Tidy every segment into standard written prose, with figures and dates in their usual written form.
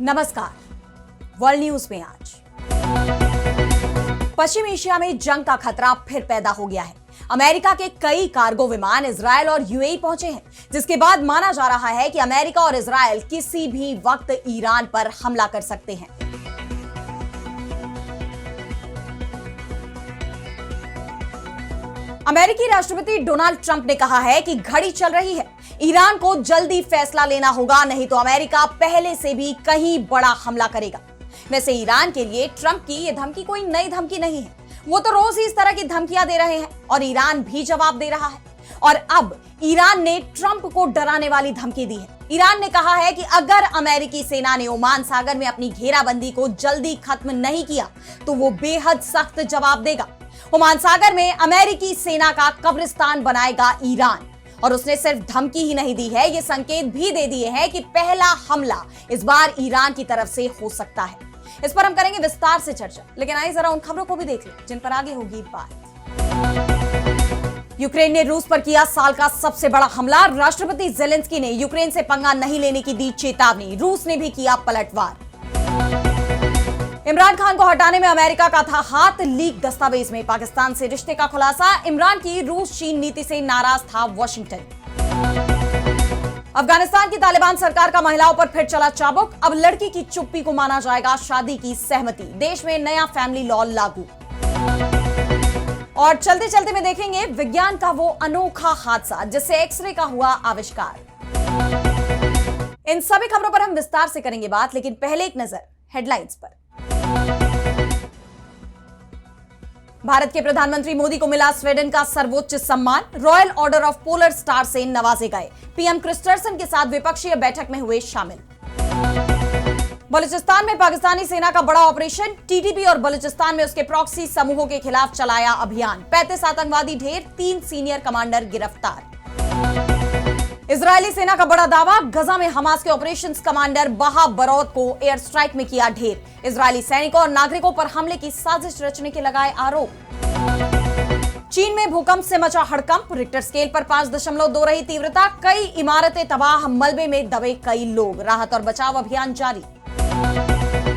नमस्कार। World news में आज पश्चिम एशिया में जंग का खतरा फिर पैदा हो गया है। अमेरिका के कई कार्गो विमान इजरायल और यूएई पहुंचे हैं, जिसके बाद माना जा रहा है कि अमेरिका और इजरायल किसी भी वक्त ईरान पर हमला कर सकते हैं। अमेरिकी राष्ट्रपति डोनाल्ड ट्रंप ने कहा है कि घड़ी चल रही है, ईरान को जल्दी फैसला लेना होगा, नहीं तो अमेरिका पहले से भी कहीं बड़ा हमला करेगा। वैसे ईरान के लिए ट्रंप की यह धमकी कोई नई धमकी नहीं है, वो तो रोज ही इस तरह की धमकियां दे रहे हैं और ईरान भी जवाब दे रहा है। और अब ईरान ने ट्रंप को डराने वाली धमकी दी है। ईरान ने कहा है कि अगर अमेरिकी सेना ने ओमान सागर में अपनी घेराबंदी को जल्दी खत्म नहीं किया तो वो बेहद सख्त जवाब देगा। ओमान सागर में अमेरिकी सेना का कब्रिस्तान बनाएगा ईरान। और उसने सिर्फ धमकी ही नहीं दी है, ये संकेत भी दे दिए हैं कि पहला हमला इस बार ईरान की तरफ से हो सकता है। इस पर हम करेंगे विस्तार से चर्चा, लेकिन आइए जरा उन खबरों को भी देख लें जिन पर आगे होगी बात। यूक्रेन ने रूस पर किया साल का सबसे बड़ा हमला। राष्ट्रपति जेलेंस्की ने यूक्रेन से पंगा नहीं लेने की दी चेतावनी। रूस ने भी किया पलटवार। इमरान खान को हटाने में अमेरिका का था हाथ। लीक दस्तावेज में पाकिस्तान से रिश्ते का खुलासा। इमरान की रूस चीन नीति से नाराज था वॉशिंगटन। अफगानिस्तान की तालिबान सरकार का महिलाओं पर फिर चला चाबुक। अब लड़की की चुप्पी को माना जाएगा शादी की सहमति। देश में नया फैमिली लॉ लागू। और चलते चलते में देखेंगे विज्ञान का वो अनोखा हादसा जिससे एक्सरे का हुआ आविष्कार। इन सभी खबरों पर हम विस्तार से करेंगे बात, लेकिन पहले एक नजर हेडलाइंस पर। भारत के प्रधानमंत्री मोदी को मिला स्वीडन का सर्वोच्च सम्मान। Royal order of polar star से नवाजे गए। पीएम क्रिस्टर्सन के साथ द्विपक्षीय बैठक में हुए शामिल। बलूचिस्तान में पाकिस्तानी सेना का बड़ा ऑपरेशन। टीटीपी और बलूचिस्तान में उसके प्रॉक्सी समूहों के खिलाफ चलाया अभियान। 35 आतंकवादी ढेर, 3 सीनियर कमांडर गिरफ्तार। इजरायली सेना का बड़ा दावा। गजा में हमास के ऑपरेशंस कमांडर बहा बरौत को एयर स्ट्राइक में किया ढेर। इजरायली सैनिकों और नागरिकों पर हमले की साजिश रचने के लगाए आरोप। चीन में भूकंप से मचा हड़कंप। रिक्टर स्केल पर 5.2 रही तीव्रता। कई इमारतें तबाह, मलबे में दबे कई लोग। राहत और बचाव अभियान जारी।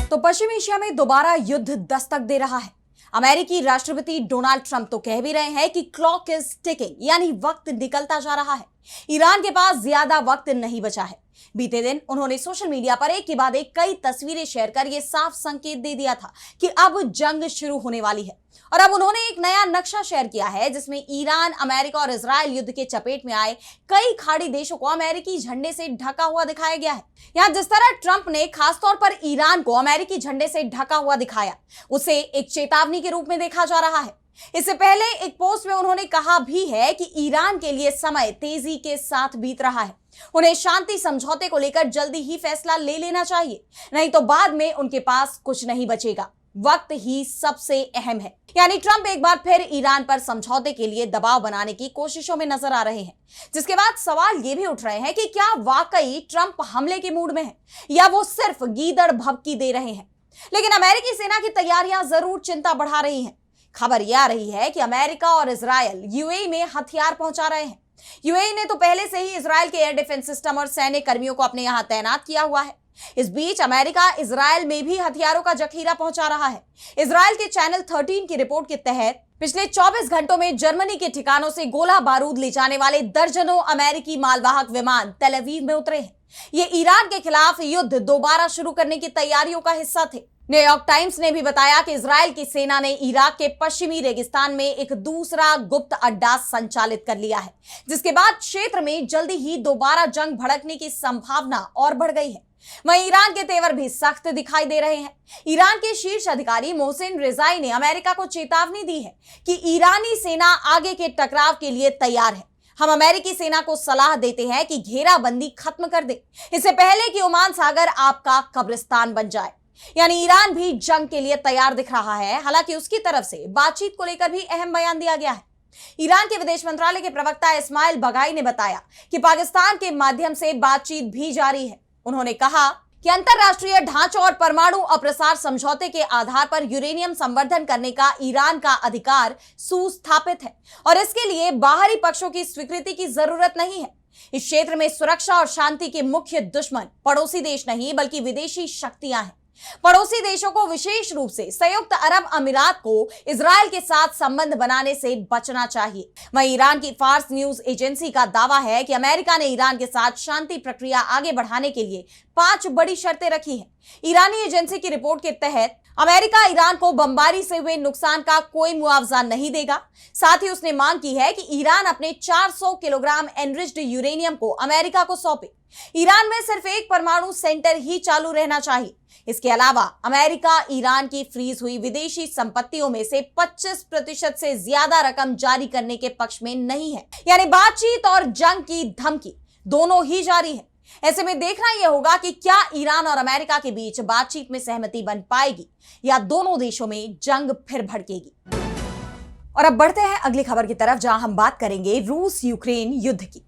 तो पश्चिम एशिया में दोबारा युद्ध दस्तक दे रहा है। अमेरिकी राष्ट्रपति डोनाल्ड ट्रंप तो कह भी रहे हैं कि क्लॉक इज टिकिंग, यानी वक्त निकलता जा रहा है। ईरान के पास ज्यादा वक्त नहीं बचा है। बीते दिन उन्होंने सोशल मीडिया पर एक के बाद एक कई तस्वीरें शेयर कर यह साफ संकेत दे दिया था कि अब जंग शुरू होने वाली है। और अब उन्होंने एक नया नक्शा शेयर किया है जिसमें ईरान, अमेरिका और इजरायल युद्ध के चपेट में आए कई खाड़ी देशों को अमेरिकी झंडे से ढका हुआ दिखाया गया है। यहाँ जिस तरह ट्रंप ने खासतौर पर ईरान को अमेरिकी झंडे से ढका हुआ दिखाया, उसे एक चेतावनी के रूप में देखा जा रहा है। इससे पहले एक पोस्ट में उन्होंने कहा भी है कि ईरान के लिए समय तेजी के साथ बीत रहा है। उन्हें शांति समझौते को लेकर जल्दी ही फैसला ले लेना चाहिए, नहीं तो बाद में उनके पास कुछ नहीं बचेगा। वक्त ही सबसे अहम है। यानी ट्रंप एक बार फिर ईरान पर समझौते के लिए दबाव बनाने की कोशिशों में नजर आ रहे हैं। जिसके बाद सवाल ये भी उठ रहे हैं कि क्या वाकई ट्रंप हमले के मूड में है या वो सिर्फ गीदड़ भभकी दे रहे हैं। लेकिन अमेरिकी सेना की तैयारियां जरूर चिंता बढ़ा रही हैं। खबर यह आ रही है कि अमेरिका और इजरायल यूएई में हथियार पहुंचा रहे हैं। यूएई ने तो पहले से ही इजरायल के एयर डिफेंस सिस्टम और सैन्य कर्मियों को अपने यहां तैनात किया हुआ है। इस बीच अमेरिका इजरायल में भी हथियारों का जखीरा पहुंचा रहा है। इजरायल के चैनल 13 की रिपोर्ट के तहत पिछले 24 घंटों में जर्मनी के ठिकानों से गोला बारूद ले जाने वाले दर्जनों अमेरिकी मालवाहक विमान तेल अवीव में उतरे हैं। ये ईरान के खिलाफ युद्ध दोबारा शुरू करने की तैयारियों का हिस्सा थे। न्यूयॉर्क टाइम्स ने भी बताया कि इजरायल की सेना ने इराक के पश्चिमी रेगिस्तान में एक दूसरा गुप्त अड्डा संचालित कर लिया है, जिसके बाद क्षेत्र में जल्दी ही दोबारा जंग भड़कने की संभावना और बढ़ गई है। वहीं ईरान के तेवर भी सख्त दिखाई दे रहे हैं। ईरान के शीर्ष अधिकारी मोहसिन रेजाई ने अमेरिका को चेतावनी दी है कि ईरानी सेना आगे के टकराव के लिए तैयार है। हम अमेरिकी सेना को सलाह देते हैं कि घेराबंदी खत्म कर दे, इससे पहले कि ओमान सागर आपका कब्रिस्तान बन जाए। यानी ईरान भी जंग के लिए तैयार दिख रहा है। हालांकि उसकी तरफ से बातचीत को लेकर भी अहम बयान दिया गया है। ईरान के विदेश मंत्रालय के प्रवक्ता इस्माइल बगाई ने बताया कि पाकिस्तान के माध्यम से बातचीत भी जारी है। उन्होंने कहा कि अंतरराष्ट्रीय ढांचों और परमाणु अप्रसार समझौते के आधार पर यूरेनियम संवर्धन करने का ईरान का अधिकार सुस्थापित है और इसके लिए बाहरी पक्षों की स्वीकृति की जरूरत नहीं है। इस क्षेत्र में सुरक्षा और शांति के मुख्य दुश्मन पड़ोसी देश नहीं बल्कि विदेशी शक्तियां हैं। पड़ोसी देशों को, विशेष रूप से संयुक्त अरब अमीरात को, इजरायल के साथ संबंध बनाने से बचना चाहिए। वहीं ईरान की फार्स न्यूज एजेंसी का दावा है कि अमेरिका ने ईरान के साथ शांति प्रक्रिया आगे बढ़ाने के लिए 5 बड़ी शर्तें रखी हैं। ईरानी एजेंसी की रिपोर्ट के तहत अमेरिका ईरान को बमबारी से हुए नुकसान का कोई मुआवजा नहीं देगा। साथ ही उसने मांग की है कि ईरान अपने 400 किलोग्राम एनरिच्ड यूरेनियम को अमेरिका को सौंपे। ईरान में सिर्फ एक परमाणु सेंटर ही चालू रहना चाहिए। इसके अलावा अमेरिका ईरान की फ्रीज हुई विदेशी संपत्तियों में से 25% से ज्यादा रकम जारी करने के पक्ष में नहीं है। यानी बातचीत और जंग की धमकी दोनों ही जारी है। ऐसे में देखना यह होगा कि क्या ईरान और अमेरिका के बीच बातचीत में सहमति बन पाएगी या दोनों देशों में जंग फिर भड़केगी। और अब बढ़ते हैं अगली खबर की तरफ, जहां हम बात करेंगे रूस यूक्रेन युद्ध की।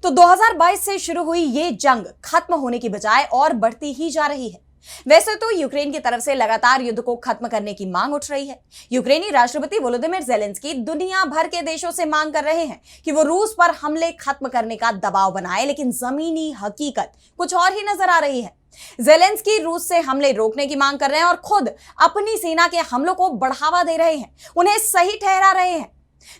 तो 2022 से शुरू हुई ये जंग खत्म होने की बजाय और बढ़ती ही जा रही है। वैसे तो यूक्रेन की तरफ से लगातार युद्ध को खत्म करने की मांग उठ रही है। यूक्रेनी राष्ट्रपति वोलोदिमीर ज़ेलेंस्की दुनिया भर के देशों से मांग कर रहे हैं कि वो रूस पर हमले खत्म करने का दबाव बनाए, लेकिन जमीनी हकीकत कुछ और ही नजर आ रही है। ज़ेलेंस्की रूस से हमले रोकने की मांग कर रहे हैं और खुद अपनी सेना के हमलों को बढ़ावा दे रहे हैं, उन्हें सही ठहरा रहे हैं।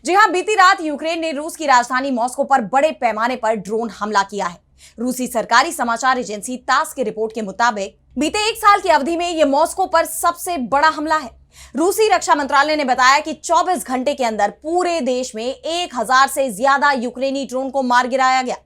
जी हां, बीती रात यूक्रेन ने रूस की राजधानी मॉस्को पर बड़े पैमाने पर ड्रोन हमला किया है। रूसी सरकारी समाचार एजेंसी तास की रिपोर्ट के मुताबिक बीते 1 साल की अवधि में यह मॉस्को पर सबसे बड़ा हमला है। रूसी रक्षा मंत्रालय ने बताया कि 24 घंटे के अंदर पूरे देश में 1000 से ज्यादा यूक्रेनी ड्रोन को मार गिराया गया।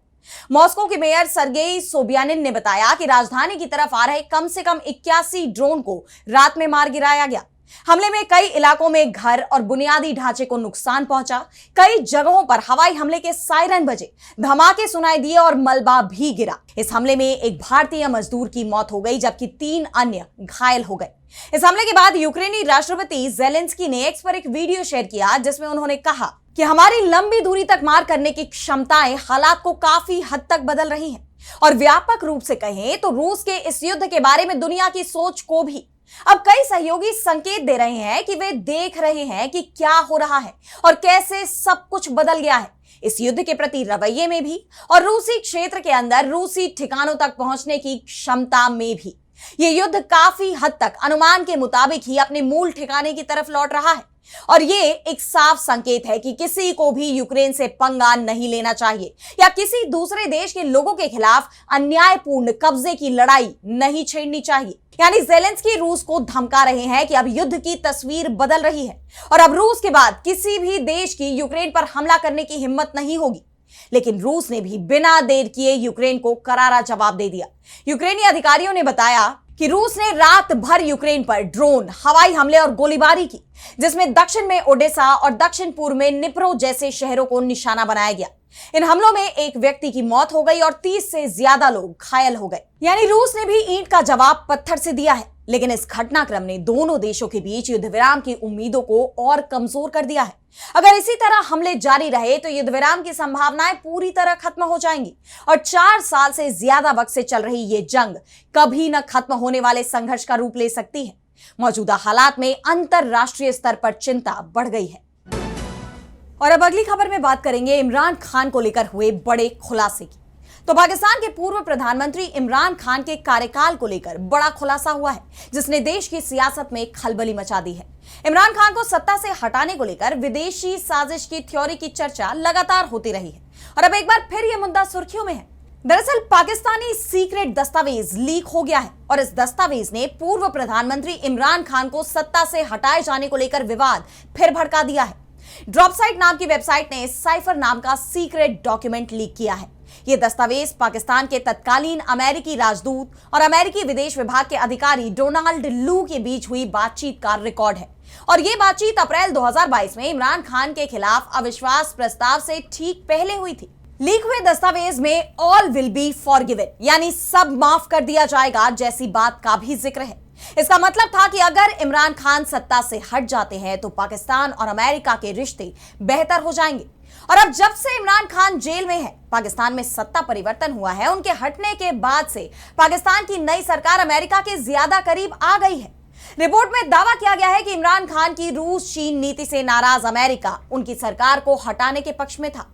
मॉस्को के मेयर सर्गेई सोबियानिन ने बताया कि राजधानी की तरफ आ रहे कम से कम 81 ड्रोन को रात में मार गिराया गया। हमले में कई इलाकों में घर और बुनियादी ढांचे को नुकसान पहुंचा। कई जगहों पर हवाई हमले के सायरन बजे, धमाके सुनाई दिए और मलबा भी गिरा। इस हमले में एक भारतीय मजदूर की मौत हो गई जबकि 3 अन्य घायल हो गए। इस हमले के बाद यूक्रेनी राष्ट्रपति ज़ेलेंस्की ने एक्स पर एक वीडियो शेयर किया जिसमें उन्होंने कहा कि हमारी लंबी दूरी तक मार करने की क्षमताएं हालात को काफी हद तक बदल रही हैं और व्यापक रूप से कहें तो रूस के इस युद्ध के बारे में दुनिया की सोच को भी अब कई सहयोगी संकेत दे रहे हैं कि वे देख रहे हैं कि क्या हो रहा है और कैसे सब कुछ बदल गया है इस युद्ध के प्रति रवैये में भी और रूसी क्षेत्र के अंदर रूसी ठिकानों तक पहुंचने की क्षमता में भी। ये युद्ध काफी हद तक अनुमान के मुताबिक ही अपने मूल ठिकाने की तरफ लौट रहा है और ये एक साफ संकेत है कि किसी को भी यूक्रेन से पंगा नहीं लेना चाहिए या किसी दूसरे देश के लोगों के खिलाफ अन्यायपूर्ण कब्जे की लड़ाई नहीं छेड़नी चाहिए। यानी ज़ेलेंस्की रूस को धमका रहे हैं कि अब युद्ध की तस्वीर बदल रही है और अब रूस के बाद किसी भी देश की यूक्रेन पर हमला करने की हिम्मत नहीं होगी। लेकिन रूस ने भी बिना देर किए यूक्रेन को करारा जवाब दे दिया। यूक्रेनी अधिकारियों ने बताया कि रूस ने रात भर यूक्रेन पर ड्रोन, हवाई हमले और गोलीबारी की, जिसमें दक्षिण में ओडेसा और दक्षिण पूर्व में निप्रो जैसे शहरों को निशाना बनाया गया। इन हमलों में एक व्यक्ति की मौत हो गई और 30 से ज्यादा लोग घायल हो गए। यानी रूस ने भी ईंट का जवाब पत्थर से दिया है। लेकिन इस घटनाक्रम ने दोनों देशों के बीच युद्ध विराम की उम्मीदों को और कमजोर कर दिया है। अगर इसी तरह हमले जारी रहे तो युद्ध विराम की संभावनाएं पूरी तरह खत्म हो जाएंगी और 4 साल से ज्यादा वक्त से चल रही ये जंग कभी न खत्म होने वाले संघर्ष का रूप ले सकती है। मौजूदा हालात में अंतरराष्ट्रीय स्तर पर चिंता बढ़ गई है। और अब अगली खबर में बात करेंगे इमरान खान को लेकर हुए बड़े खुलासे की। तो पाकिस्तान के पूर्व प्रधानमंत्री इमरान खान के कार्यकाल को लेकर बड़ा खुलासा हुआ है जिसने देश की सियासत में खलबली मचा दी है। इमरान खान को सत्ता से हटाने को लेकर विदेशी साजिश की थ्योरी की चर्चा लगातार होती रही है और अब एक बार फिर यह मुद्दा सुर्खियों में है। दरअसल पाकिस्तानी सीक्रेट दस्तावेज लीक हो गया है और इस दस्तावेज ने पूर्व प्रधानमंत्री इमरान खान को सत्ता से हटाए जाने को लेकर विवाद फिर भड़का दिया है। ड्रॉपसाइट नाम की वेबसाइट ने साइफर नाम का सीक्रेट डॉक्यूमेंट लीक किया है। यह दस्तावेज पाकिस्तान के तत्कालीन अमेरिकी राजदूत और अमेरिकी विदेश विभाग के अधिकारी डोनाल्ड लू के बीच हुई बातचीत का रिकॉर्ड है और यह बातचीत अप्रैल 2022 में इमरान खान के खिलाफ अविश्वास प्रस्ताव से ठीक पहले हुई थी। लीक हुए दस्तावेज में ऑल विल बी फॉरगिवन यानी सब माफ कर दिया जाएगा जैसी बात का भी जिक्र है। इसका मतलब था कि अगर इमरान खान सत्ता से हट जाते हैं तो पाकिस्तान और अमेरिका के रिश्ते बेहतर हो जाएंगे। और अब जब से इमरान खान जेल में है, पाकिस्तान में सत्ता परिवर्तन हुआ है। उनके हटने के बाद से पाकिस्तान की नई सरकार अमेरिका के ज्यादा करीब आ गई है। रिपोर्ट में दावा किया गया है कि इमरान खान की रूस चीन नीति से नाराज अमेरिका उनकी सरकार को हटाने के पक्ष में था।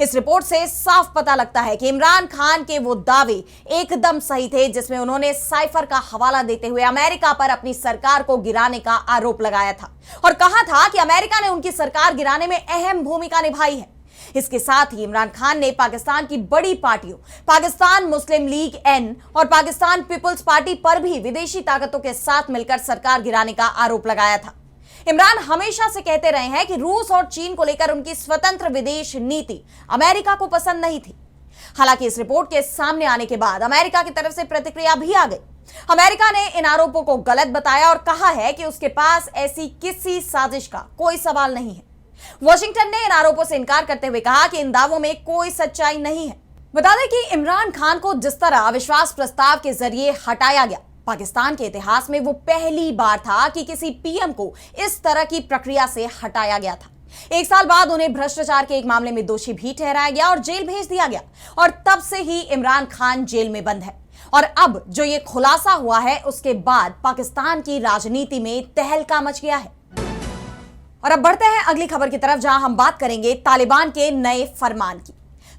इस रिपोर्ट से साफ पता लगता है कि इमरान खान के वो दावे एकदम सही थे, जिसमें उन्होंने साइफर का हवाला देते हुए अमेरिका पर अपनी सरकार को गिराने का आरोप लगाया था और कहा था कि अमेरिका ने उनकी सरकार गिराने में अहम भूमिका निभाई है। इसके साथ ही इमरान खान ने पाकिस्तान की बड़ी पार्टियों पाकिस्तान मुस्लिम लीग एन और पाकिस्तान पीपल्स पार्टी पर भी विदेशी ताकतों के साथ मिलकर सरकार गिराने का आरोप लगाया था। इमरान हमेशा से कहते रहे हैं कि रूस और चीन को लेकर उनकी स्वतंत्र विदेश नीति अमेरिका को पसंद नहीं थी। हालांकि इस रिपोर्ट के सामने आने के बाद अमेरिका की तरफ से प्रतिक्रिया भी आ गई। अमेरिका ने इन आरोपों को गलत बताया और कहा है कि उसके पास ऐसी किसी साजिश का कोई सवाल नहीं है। वॉशिंगटन ने इन आरोपों से इनकार करते हुए कहा कि इन दावों में कोई सच्चाई नहीं है। बता दें कि इमरान खान को जिस तरह अविश्वास प्रस्ताव के जरिए हटाया गया, पाकिस्तान के इतिहास में वो पहली बार था कि किसी पीएम को इस तरह की प्रक्रिया से हटाया गया था। एक साल बाद उन्हें भ्रष्टाचार के एक मामले में दोषी भी ठहराया गया और जेल भेज दिया गया और तब से ही इमरान खान जेल में बंद है। और अब जो ये खुलासा हुआ है, उसके बाद पाकिस्तान की राजनीति में तहलका मच गया है। और अब बढ़ते हैं अगली खबर की तरफ, जहां हम बात करेंगे तालिबान के नए फरमान की।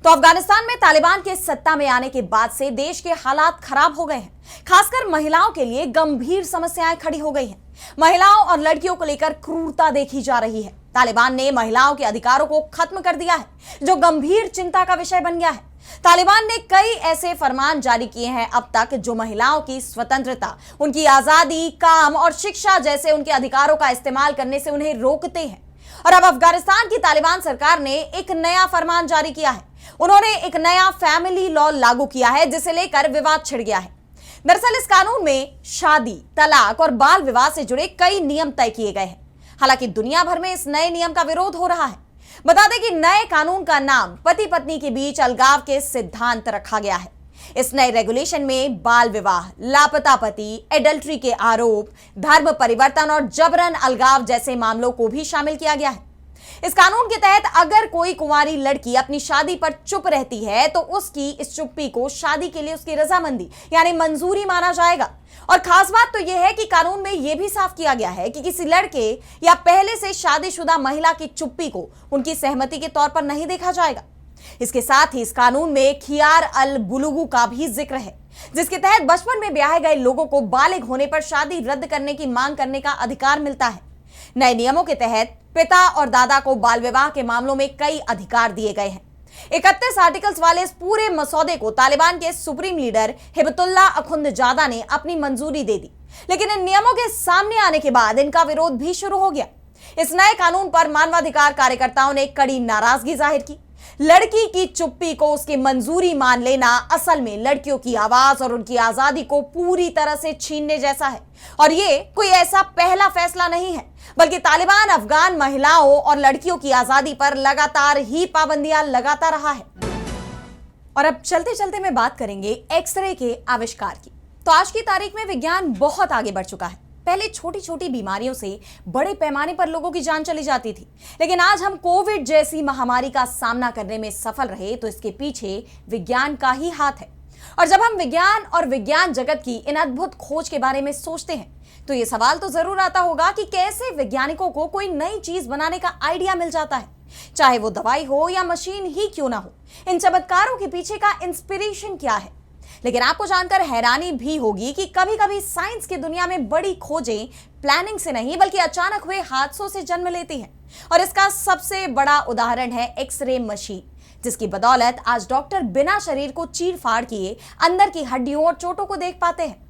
तो अफगानिस्तान में तालिबान के सत्ता में आने के बाद से देश के हालात खराब हो गए हैं। खासकर महिलाओं के लिए गंभीर समस्याएं खड़ी हो गई हैं। महिलाओं और लड़कियों को लेकर क्रूरता देखी जा रही है। तालिबान ने महिलाओं के अधिकारों को खत्म कर दिया है, जो गंभीर चिंता का विषय बन गया है। तालिबान ने कई ऐसे फरमान जारी किए हैं अब तक जो महिलाओं की स्वतंत्रता, उनकी आजादी, काम और शिक्षा जैसे उनके अधिकारों का इस्तेमाल करने से उन्हें रोकते हैं। और अब अफगानिस्तान की तालिबान सरकार ने एक नया फरमान जारी किया है। उन्होंने एक नया फैमिली लॉ लागू किया है, जिसे लेकर विवाद छिड़ गया है। दरअसल इस कानून में शादी, तलाक और बाल विवाह से जुड़े कई नियम तय किए गए हैं। हालांकि दुनिया भर में इस नए नियम का विरोध हो रहा है। बता दें कि नए कानून का नाम पति पत्नी के बीच अलगाव के सिद्धांत रखा गया है। इस नए रेगुलेशन में बाल विवाह, लापता पति, एडल्ट्री के आरोप, धर्म परिवर्तन और जबरन अलगाव जैसे मामलों को भी शामिल किया गया है। इस कानून के तहत अगर कोई कुंवारी लड़की अपनी शादी पर चुप रहती है तो उसकी इस चुप्पी को शादी के लिए उसकी रजामंदी यानी मंजूरी माना जाएगा। और खास बात तो यह है कि कानून में यह भी साफ किया गया है कि किसी लड़के या पहले से शादीशुदा महिला की चुप्पी को उनकी सहमति के तौर पर नहीं देखा जाएगा। इसके साथ ही इस कानून में खियार अल बुलुगु का भी जिक्र है, जिसके तहत बचपन में ब्याहे गए लोगों को बालिग होने पर शादी रद्द करने की मांग करने का अधिकार मिलता है। नए नियमों के तहत पिता और दादा को बाल विवाह के मामलों में कई अधिकार दिए गए हैं। 31 आर्टिकल्स वाले इस पूरे मसौदे को तालिबान के सुप्रीम लीडर हिबतुल्लाह अखुंदजादा ने अपनी मंजूरी दे दी, लेकिन इन नियमों के सामने आने के बाद इनका विरोध भी शुरू हो गया। इस नए कानून पर मानवाधिकार कार्यकर्ताओं ने कड़ी नाराजगी जाहिर की। लड़की की चुप्पी को उसकी मंजूरी मान लेना असल में लड़कियों की आवाज और उनकी आजादी को पूरी तरह से छीनने जैसा है। और ये कोई ऐसा पहला फैसला नहीं है, बल्कि तालिबान अफगान महिलाओं और लड़कियों की आजादी पर लगातार ही पाबंदियां लगाता रहा है। और अब चलते चलते में बात करेंगे एक्सरे के आविष्कार की। तो आज की तारीख में विज्ञान बहुत आगे बढ़ चुका है। पहले छोटी छोटी बीमारियों से बड़े पैमाने पर लोगों की जान चली जाती थी, लेकिन आज हम कोविड जैसी महामारी का सामना करने में सफल रहे तो इसके पीछे विज्ञान का ही हाथ है। और जब हम विज्ञान और विज्ञान जगत की इन अद्भुत खोज के बारे में सोचते हैं तो ये सवाल तो जरूर आता होगा कि कैसे वैज्ञानिकों को कोई नई चीज बनाने का आइडिया मिल जाता है, चाहे वो दवाई हो या मशीन ही क्यों ना हो। इन चमत्कारों के पीछे का इंस्पिरेशन क्या है? लेकिन आपको जानकर हैरानी भी होगी कि कभी कभी साइंस की दुनिया में बड़ी खोजें प्लानिंग से नहीं बल्कि अचानक हुए हादसों से जन्म लेती हैं। और इसका सबसे बड़ा उदाहरण है एक्सरे मशीन, जिसकी बदौलत आज डॉक्टर बिना शरीर को चीर फाड़ किए अंदर की हड्डियों और चोटों को देख पाते हैं।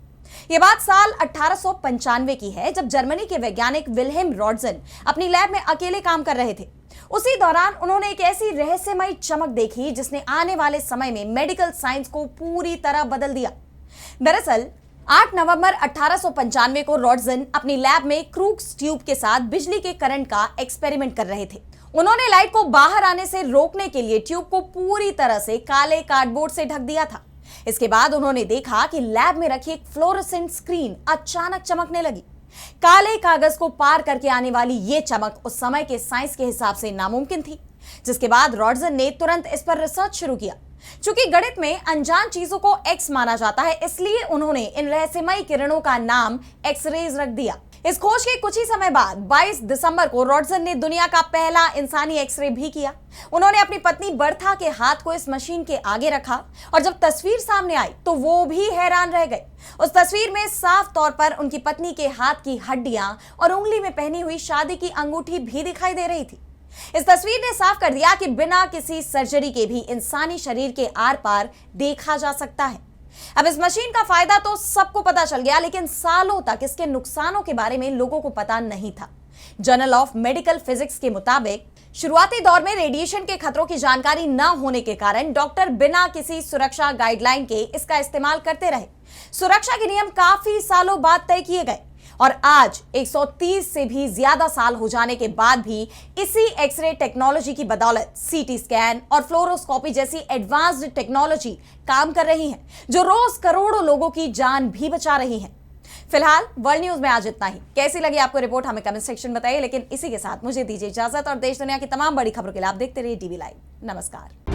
यह बात साल 1895 की है, जब जर्मनी के वैज्ञानिक विल्हेम रॉन्टजन अपनी लैब में अकेले काम कर रहे थे। उसी दौरान उन्होंने एक ऐसी रहस्यमयी चमक देखी जिसने आने वाले समय में मेडिकल साइंस को पूरी तरह बदल दिया। दरअसल 8 नवंबर 1895 को रॉन्टजन अपनी लैब में क्रूक्स ट्यूब के साथ बिजली के करंट का एक्सपेरिमेंट कर रहे थे। उन्होंने लाइट को बाहर आने से रोकने के लिए ट्यूब को पूरी तरह से काले कार्डबोर्ड से ढक दिया था। इसके बाद उन्होंने देखा कि लैब में रखी एक फ्लोरोसेंट स्क्रीन अचानक चमकने लगी। काले कागज को पार करके आने वाली यह चमक उस समय के साइंस के हिसाब से नामुमकिन थी, जिसके बाद रॉन्टजन ने तुरंत इस पर रिसर्च शुरू किया। चूंकि गणित में अनजान चीजों को एक्स माना जाता है, इसलिए उन्होंने इन रहस्यमयी किरणों का नाम एक्सरेज रख दिया। इस खोज के कुछ ही समय बाद 22 दिसंबर को रॉडसन ने दुनिया का पहला इंसानी एक्सरे भी किया। उन्होंने अपनी पत्नी बर्था के हाथ को इस मशीन के आगे रखा और जब तस्वीर सामने आई तो वो भी हैरान रह गए। उस तस्वीर में साफ तौर पर उनकी पत्नी के हाथ की हड्डियां और उंगली में पहनी हुई शादी की अंगूठी भी दिखाई दे रही थी। इस तस्वीर ने साफ कर दिया कि बिना किसी सर्जरी के भी इंसानी शरीर के आर पार देखा जा सकता है। अब इस मशीन का फायदा तो सबको पता चल गया, लेकिन सालों तक इसके नुकसानों के बारे में लोगों को पता नहीं था। जर्नल ऑफ मेडिकल फिजिक्स के मुताबिक शुरुआती दौर में रेडिएशन के खतरों की जानकारी न होने के कारण डॉक्टर बिना किसी सुरक्षा गाइडलाइन के इसका इस्तेमाल करते रहे। सुरक्षा के नियम काफी सालों बाद तय किए गए और आज 130 से भी ज्यादा साल हो जाने के बाद भी इसी एक्सरे टेक्नोलॉजी की बदौलत सीटी स्कैन और फ्लोरोस्कोपी जैसी एडवांस्ड टेक्नोलॉजी काम कर रही है, जो रोज करोड़ों लोगों की जान भी बचा रही है। फिलहाल वर्ल्ड न्यूज में आज इतना ही। कैसी लगी आपको रिपोर्ट हमें कमेंट सेक्शन में बताइए, लेकिन इसी के साथ मुझे दीजिए इजाजत और देश दुनिया की तमाम बड़ी खबरों के लिए आप देखते रहिए टीवी लाइव। नमस्कार।